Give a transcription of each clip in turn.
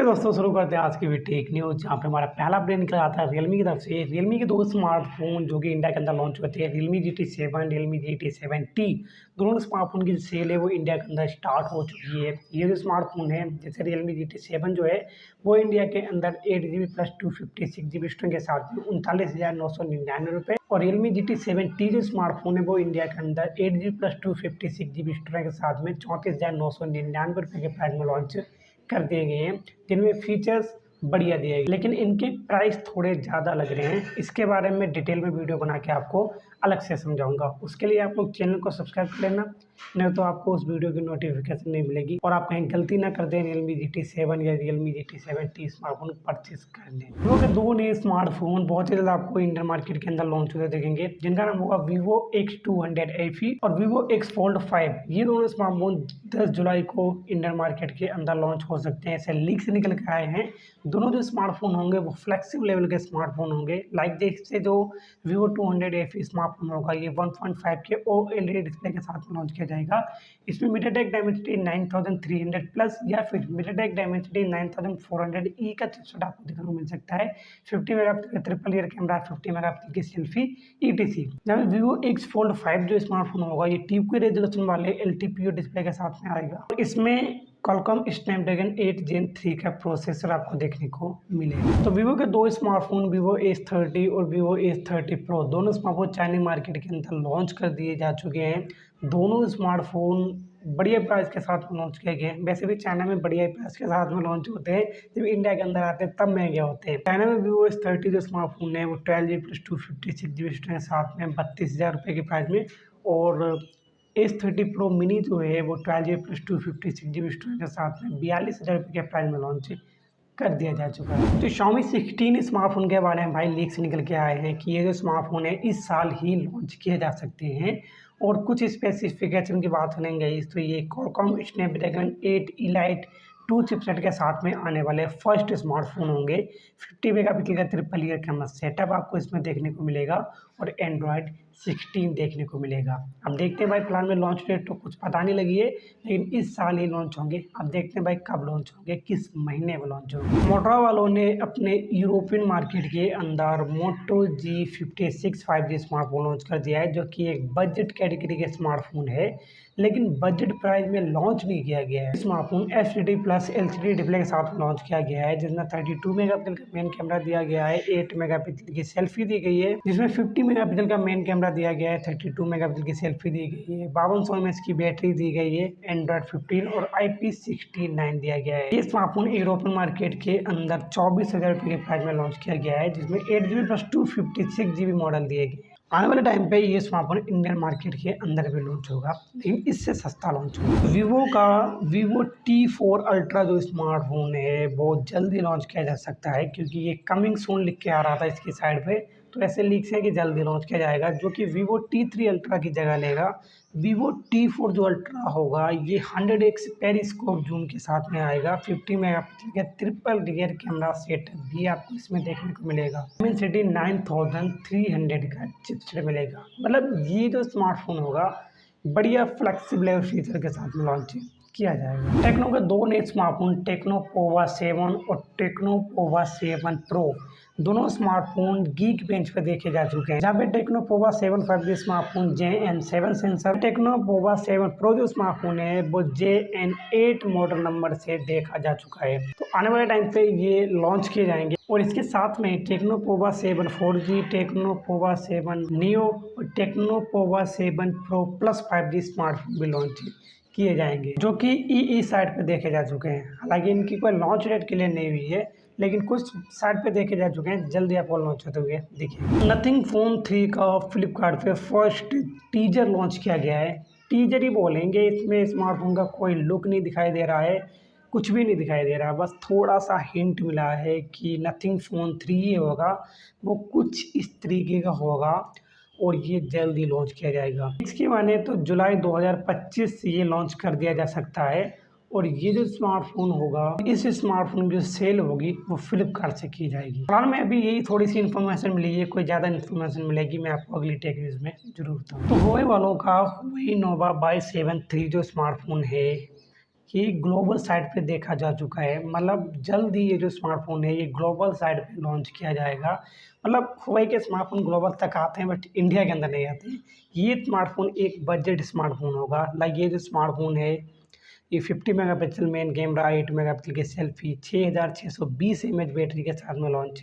दोस्तों शुरू करते हैं आज की भी टेक न्यूज़, जहाँ पे हमारा पहला अपडेट निकल आता है रियलमी की तरफ से। रियलमी के दो स्मार्टफोन जो कि इंडिया के अंदर लॉन्च होते हैं, रियलमी GT7, रियलमी GT7T। दोनों स्मार्टफोन की जो सेल है वो इंडिया के अंदर स्टार्ट हो चुकी है। ये जो स्मार्टफोन है, जैसे रियलमी GT7 जो है वो इंडिया के अंदर 8GB प्लस 256GB स्टोरेज के साथ में 39,999 रुपये, और रियलमी GT7T जो स्मार्टफोन है वो इंडिया के अंदर 8GB प्लस 256GB स्टोरेज के साथ में 34,999 रुपये के प्राइस में लॉन्च कर दिए गए हैं, जिनमें फीचर्स बढ़िया दिए गए, लेकिन इनके प्राइस थोड़े ज़्यादा लग रहे हैं। इसके बारे में डिटेल में वीडियो बना के आपको अलग से समझाऊंगा। उसके लिए आप लोग चैनल को सब्सक्राइब कर लेना, नहीं तो आपको उस वीडियो की नोटिफिकेशन नहीं मिलेगी और आप कहीं गलती ना कर दें रियलमी GT7 या रियलमी GT7T स्मार्टफोन परचेज कर लें। वीवो के दो नए स्मार्टफोन बहुत ही ज़्यादा आपको इंडियन मार्केट के अंदर लॉन्च होते देखेंगे, जिनका नाम होगा Vivo X200 FE और Vivo X Fold 5। ये दोनों स्मार्टफोन 10 जुलाई को इंडियन मार्केट के अंदर लॉन्च हो सकते हैं, ऐसे लीक से निकल के आए हैं। दोनों जो स्मार्टफोन होंगे वो फ्लेक्सिबल लेवल के स्मार्टफोन होंगे। लाइक जैसे जो Vivo 200 FE स्मार्टफोन होगा ये 1.5 के OLED डिस्प्ले के साथ लॉन्च किया जाएगा। इसमें MediaTek Dimensity 9300 प्लस या फिर MediaTek Dimensity 9400E का चिपसेट आपको देखने को मिल सकता है। 50 मेगापिक्सल का ट्रिपल रियर कैमरा, 50 मेगापिक्सल की सेल्फी ETC। जहाँ Vivo X Fold 5 जो स्मार्टफोन होगा ये TQA रेजोल्यूशन वाले LTPO डिस्प्ले के साथ में आएगा। इसमें Qualcomm Snapdragon 8 Gen 3 का प्रोसेसर आपको देखने को मिलेगा। तो Vivo के दो स्मार्टफोन Vivo S30 और Vivo S30 Pro दोनों स्मार्टफोन चाइनीज मार्केट के अंदर लॉन्च कर दिए जा चुके हैं। दोनों स्मार्टफोन बढ़िया प्राइस के साथ में लॉन्च किए गए हैं। वैसे भी चाइना में बढ़िया प्राइस के साथ में लॉन्च होते हैं, जब इंडिया के अंदर आते हैं तब महंगे होते हैं। चाइना में Vivo S30 जो स्मार्टफोन है वो 12GB प्लस 256GB स्टोरेज के साथ में 32,000 रुपये के प्राइस में, और S30 Pro मिनी जो है वो 12GB प्लस 256GB स्टोरेज के साथ में 42,000 रुपये के प्राइस में लॉन्च कर दिया जा चुका है। तो Xiaomi 16 स्मार्टफोन के बारे में भाई लीक से निकल के आए हैं कि ये जो स्मार्टफोन है इस साल ही लॉन्च किए जा सकते हैं, और कुछ स्पेसिफिकेशन की बात करेंगे तो ये Qualcomm Snapdragon 8 Elite 2 चिपसेट के साथ में आने वाले फर्स्ट स्मार्टफोन होंगे। 50 मेगापिक्सल का ट्रिपल ईयर कैमरा सेटअप आपको इसमें देखने को मिलेगा और Android 16 देखने को मिलेगा। अब देखते हैं भाई, प्लान में लॉन्च डेट तो कुछ पता नहीं लगी है, लेकिन इस साल ही लॉन्च होंगे। अब देखते हैं भाई कब लॉन्च होंगे, किस महीने में लॉन्च होंगे। मोटोरोला वालों ने अपने यूरोपियन मार्केट के अंदर Moto G56 5G smartphone launch कर दिया है, जो कि एक बजट कैटेगरी के स्मार्टफोन है, लेकिन बजट प्राइस में लॉन्च नहीं किया गया है। Smartphone HDD plus LCD display के साथ लॉन्च किया गया है, जिसमें 32 मेगापिक्सल का मेन कैमरा दिया गया है, 8 मेगापिक्सल की सेल्फी दी गई है, जिसमें 50 मेगापिक्सल का मेन कैमरा दिया गया है, 32 मेगापिक्सल की सेल्फी दी गई है, 5200 mAh की बैटरी दी गई है, Android 15 और IP69 दिया गया है। ये स्मार्टफोन यूरोपियन मार्केट के अंदर 24,000 रुपये के प्राइस में लॉन्च किया गया है, जिसमें 8GB प्लस 256GB मॉडल दिए गए। आने वाले टाइम पे ये स्मार्टफोन इंडियन मार्केट के अंदर भी लॉन्च होगा, लेकिन इससे सस्ता लॉन्च होगा। Vivo का Vivo T4 Ultra जो स्मार्टफोन है वो जल्दी लॉन्च किया जा सकता है, क्योंकि ये कमिंग सून लिख के आ रहा था इसकी साइड पे, तो ऐसे लीक्स हैं कि जल्दी लॉन्च किया जाएगा, जो कि Vivo T3 Ultra की जगह लेगा। Vivo T4 जो Ultra होगा ये 100x पेरिस्कोप जूम के साथ में आएगा। 50 मेगापिक्सल का ट्रिपल रियर कैमरा सेटअप भी आपको इसमें देखने को मिलेगा। Dimensity 9300 का चिपसेट मिलेगा। मतलब ये जो स्मार्टफोन होगा बढ़िया फ्लेक्सिबल फीचर के साथ में लॉन्च किया जाएगा। टेक्नो के दो नए स्मार्टफोन Tecno Pova 7 और Tecno Pova 7 Pro दोनों स्मार्टफोन गीक बेंच पर देखे जा चुके हैं, जहाँ पे Tecno Pova 7 5G smartphone JN7 sensor, Tecno Pova 7 Pro जो स्मार्टफोन है वो JN8 मॉडल नंबर से देखा जा चुका है। तो आने वाले टाइम पे ये लॉन्च किए जाएंगे, और इसके साथ में Tecno Pova 7 4G, Tecno Pova 7 Neo और Tecno Pova 7 Pro Plus 5G smartphone भी लॉन्च किए जाएंगे, जो कि ई साइट पे देखे जा चुके हैं। हालांकि इनकी कोई लॉन्च डेट क्लियर नहीं हुई है, लेकिन कुछ साइट पे देखे जा चुके हैं, जल्दी आपको लॉन्च होते हुए देखिए। नथिंग फोन 3 का फ्लिपकार्ट पे फर्स्ट टीजर लॉन्च किया गया है। टीजर ही बोलेंगे, इसमें स्मार्टफोन का कोई लुक नहीं दिखाई दे रहा है, कुछ भी नहीं दिखाई दे रहा है, बस थोड़ा सा हिंट मिला है कि नथिंग फोन 3 ही होगा, वो कुछ इस तरीके का होगा और ये जल्दी लॉन्च किया जाएगा। इसके माने तो जुलाई 2025 से ये लॉन्च कर दिया जा सकता है, और ये जो स्मार्टफोन होगा इस स्मार्टफोन की जो सेल होगी वो फ्लिपकार्ट से की जाएगी। फिलहाल में अभी यही थोड़ी सी इन्फॉर्मेशन मिली है, कोई ज़्यादा इन्फॉर्मेशन मिलेगी मैं आपको अगली टेक न्यूज़ में जरूर बताऊँ। तो हुआवे वालों का Huawei Nova Y7 III जो स्मार्टफोन है ये ग्लोबल साइट पे देखा जा चुका है। मतलब जल्द ही ये जो स्मार्टफ़ोन है ये ग्लोबल साइट पे लॉन्च किया जाएगा। मतलब हुआई के स्मार्टफ़ोन ग्लोबल तक आते हैं बट इंडिया के अंदर नहीं आते। ये स्मार्टफ़ोन एक बजट स्मार्टफ़ोन होगा। लाइक ये जो स्मार्टफ़ोन है ये 50 मेगापिक्सल मेन कैमरा, 8 मेगापिक्सल की सेल्फी, 6620 एमएच बैटरी के साथ में लॉन्च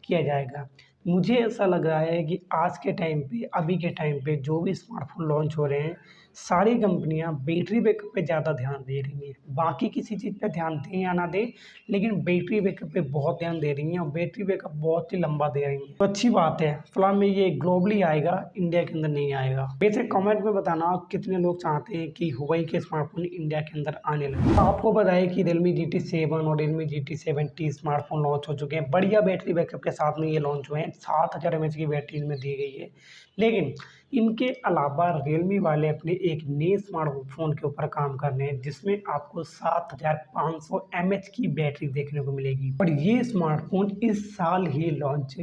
किया जाएगा। मुझे ऐसा लग रहा है कि आज के टाइम पे, अभी के टाइम पे जो भी स्मार्टफ़ोन लॉन्च हो रहे हैं, सारी कंपनियां बैटरी बैकअप पे ज़्यादा ध्यान दे रही हैं। बाकी किसी चीज़ पे ध्यान दें या ना दें, लेकिन बैटरी बैकअप पे बहुत ध्यान दे रही हैं और बैटरी बैकअप बहुत ही लंबा दे रही हैं। तो अच्छी बात है। फिलहाल में ये ग्लोबली आएगा, इंडिया के अंदर नहीं आएगा। वैसे कमेंट में बताना कितने लोग चाहते हैं कि हुआई के स्मार्टफोन इंडिया के अंदर आने लगे। तो आपको पता है कि Realme GT7 और Realme GT7T स्मार्टफोन लॉन्च हो चुके हैं। बढ़िया बैटरी बैकअप के साथ में ये लॉन्च हुए हैं। 7000 mAh की बैटरी इनमें दी गई है। लेकिन इनके अलावा Realme वाले अपने एक नए स्मार्टफोन के ऊपर काम कर रहे हैं जिसमें आपको 7500 mAh की बैटरी देखने को मिलेगी। और ये स्मार्टफोन इस साल ही लॉन्च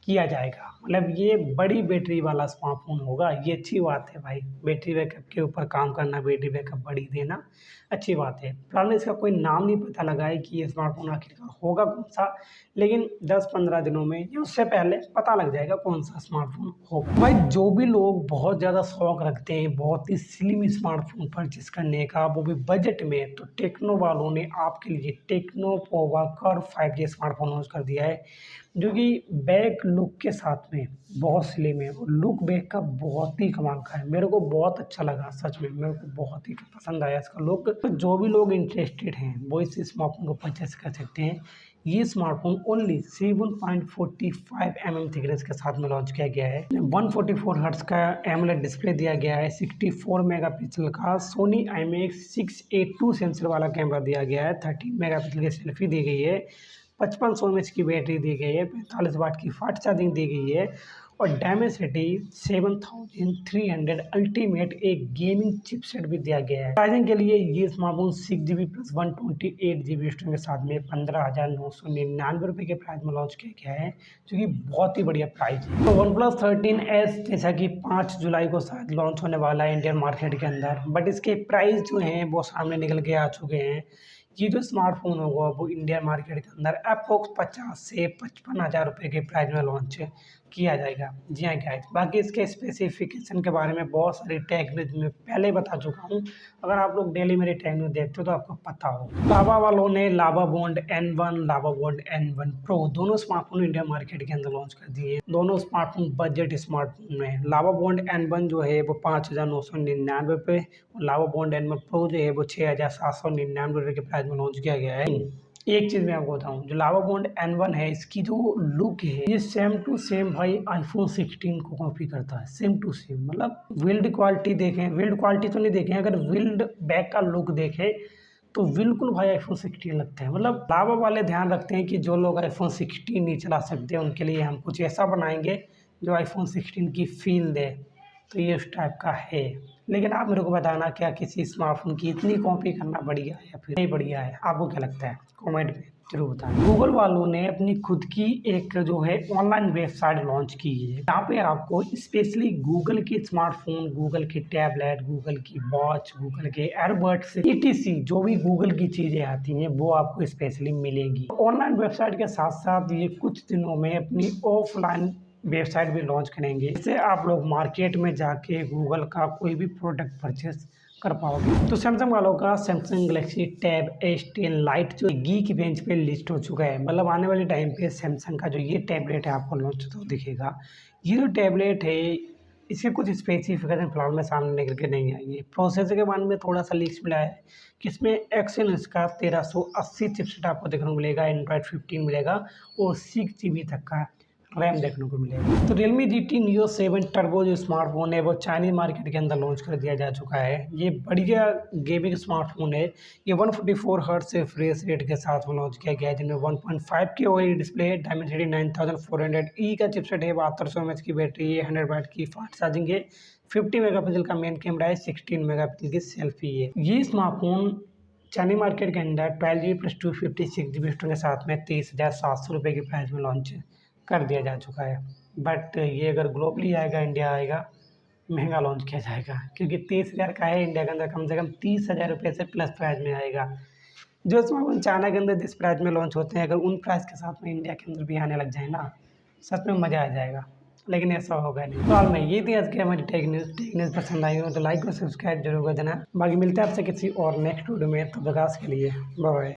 किया जाएगा। मतलब ये बड़ी बैटरी वाला स्मार्टफोन होगा। ये अच्छी बात है भाई, बैटरी बैकअप के ऊपर काम करना, बैटरी बैकअप बड़ी देना अच्छी बात है। फिलहाल इसका कोई नाम नहीं पता लगा है कि ये स्मार्टफोन आखिरकार होगा कौन सा, लेकिन 10-15 दिनों में या उससे पहले पता लग जाएगा कौन सा स्मार्टफोन होगा। भाई जो भी लोग बहुत ज़्यादा शौक रखते हैं बहुत ही स्लिम स्मार्टफोन परचेस करने का, वो भी बजट में, तो टेक्नो वालों ने आपके लिए techno Pova curve 5G smartphone launch कर दिया है, जो कि बैक लुक के साथ में बहुत स्लिम है और लुक बैक का बहुत ही कमाल का है। मेरे को बहुत अच्छा लगा, सच में मेरे को बहुत ही पसंद आया इसका लुक। तो जो भी लोग इंटरेस्टेड हैं वो इस स्मार्टफोन को परचेस कर सकते हैं। ये स्मार्टफोन ओनली 7.45 mm थिकनेस के साथ में लॉन्च किया गया है। 144 हर्ट्ज का एमोलेड डिस्प्ले दिया गया है। 64 मेगापिक्सल का सोनी IMX 682 सेंसर वाला कैमरा दिया गया है। 13 मेगापिक्सल की सेल्फी दी गई है। 5500 mAh की बैटरी दी गई है। 45 वाट की फास्ट चार्जिंग दी गई है और Dimensity 7300 अल्टीमेट एक गेमिंग चिपसेट भी दिया गया है। प्राइसिंग के लिए ये smartphone 6GB plus 128GB storage के साथ में 15,999 रुपये के प्राइस में लॉन्च किया गया है, जो कि बहुत ही बढ़िया प्राइस है। तो OnePlus 13S जैसा कि 5 जुलाई को शायद लॉन्च होने वाला है इंडियन मार्केट के अंदर, बट इसके प्राइस जो हैं वो सामने निकल के आ चुके हैं। ये जो स्मार्टफोन होगा वो इंडियन मार्केट के अंदर अप्रोक्स 50 से 55,000 रुपये के प्राइस में लॉन्च किया जाएगा। जी हाँ गाइस, बाकी इसके स्पेसिफिकेशन के बारे में बहुत सारी टेक न्यूज़ में पहले बता चुका हूँ। अगर आप लोग डेली मेरी टेक न्यूज़ देखते हो तो आपको पता हो। लावा वालों ने लावा बॉन्ड N1, लावा बॉन्ड N1 प्रो दोनों स्मार्टफोन इंडियन मार्केट के अंदर लॉन्च कर दिए। दोनों स्मार्टफोन बजट स्मार्टफोन में। लावा बॉन्ड N1 जो है वो 5,999 रुपये और लावा बॉन्ड N1 प्रो जो है वो 6,799 रुपये के प्राइस में लॉन्च किया गया है। एक चीज़ मैं आपको बताऊँ, जो लावा बॉन्ड N1 है इसकी जो लुक है ये सेम टू सेम भाई आईफोन 16 को कॉपी करता है, सेम टू सेम। मतलब बिल्ड क्वालिटी देखें, बिल्ड क्वालिटी तो नहीं देखें, अगर बिल्ड बैक का लुक देखें तो बिल्कुल भाई आईफोन 16 लगता है। मतलब लावा वाले ध्यान रखते हैं कि जो लोग आईफोन 16 नहीं चला सकते उनके लिए हम कुछ ऐसा बनाएंगे जो आईफोन 16 की फील दे, तो ये उस टाइप का है। लेकिन आप मेरे को बताना क्या किसी स्मार्टफोन की इतनी कॉपी करना बढ़िया है या फिर नहीं बढ़िया है, आपको क्या लगता है कमेंट में जरूर बताना। गूगल वालों ने अपनी खुद की एक जो है ऑनलाइन वेबसाइट लॉन्च की है, यहाँ पे आपको स्पेशली गूगल के स्मार्टफोन, गूगल के टैबलेट, गूगल की वॉच, गूगल के एयरबड्स ETC जो भी गूगल की चीज़ें आती हैं वो आपको स्पेशली मिलेंगी। ऑनलाइन वेबसाइट के साथ साथ ये कुछ दिनों में अपनी ऑफलाइन वेबसाइट भी लॉन्च करेंगे। इससे आप लोग मार्केट में जाके गूगल का कोई भी प्रोडक्ट परचेस कर पाओगे। तो सैमसंग वालों का Samsung Galaxy tab S10 light जो गीक बेंच पे लिस्ट हो चुका है। मतलब आने वाले टाइम पे सैमसंग का जो ये टैबलेट है आपको लॉन्च तो दिखेगा। ये जो टैबलेट है इसके कुछ स्पेसिफिकेशन फिलहाल में सामने निकल के नहीं आई है। प्रोसेसर के बारे में थोड़ा सा लीक्स मिला है कि इसमें एक्सेनस का 1380 चिपसेट आपको देखने को मिलेगा, एंड्रॉयड 15 मिलेगा और 6GB तक का रैम देखने को मिलेगा। तो Realme GT Neo 7 टर्बो जो स्मार्टफोन है वो चाइनीज मार्केट के अंदर लॉन्च कर दिया जा चुका है। ये बढ़िया गेमिंग स्मार्टफोन है। ये 144 हर्ट्ज से फ्रेश रेट के साथ में लॉन्च किया गया है, जिनमें 1.5 की OLED डिस्प्ले है, Dimensity 9400E का चिपसेट है, 7200 mAh की बैटरी है, 100 वाट की फास्ट चार्जिंग है, 50 मेगापिक्सल का मेन कैमरा है, 16 मेगापिक्सल की सेल्फी है। ये स्मार्टफोन चाइनीज मार्केट के अंदर 12GB प्लस 256GB स्टोरेज के साथ में 30,700 रुपये की प्राइस में लॉन्च कर दिया जा चुका है। बट ये अगर ग्लोबली आएगा, इंडिया आएगा, महंगा लॉन्च किया जाएगा, क्योंकि 30,000 का है, इंडिया के अंदर कम से कम 30,000 रुपये से प्लस प्राइस में आएगा। जो स्मार्टफोन चाइना के अंदर जिस प्राइस में लॉन्च होते हैं, अगर उन प्राइस के साथ में इंडिया के अंदर भी आने लग जाए ना, सच में मज़ा आ जाएगा, लेकिन ऐसा होगा नहीं। तो हाल में ये थी आज की हमारी टेक न्यूज़ पसंद आई हो तो लाइक और सब्सक्राइब जरूर कर देना। बाकी मिलते हैं आपसे किसी और नेक्स्ट वीडियो में, तब तक के लिए बाय बाय।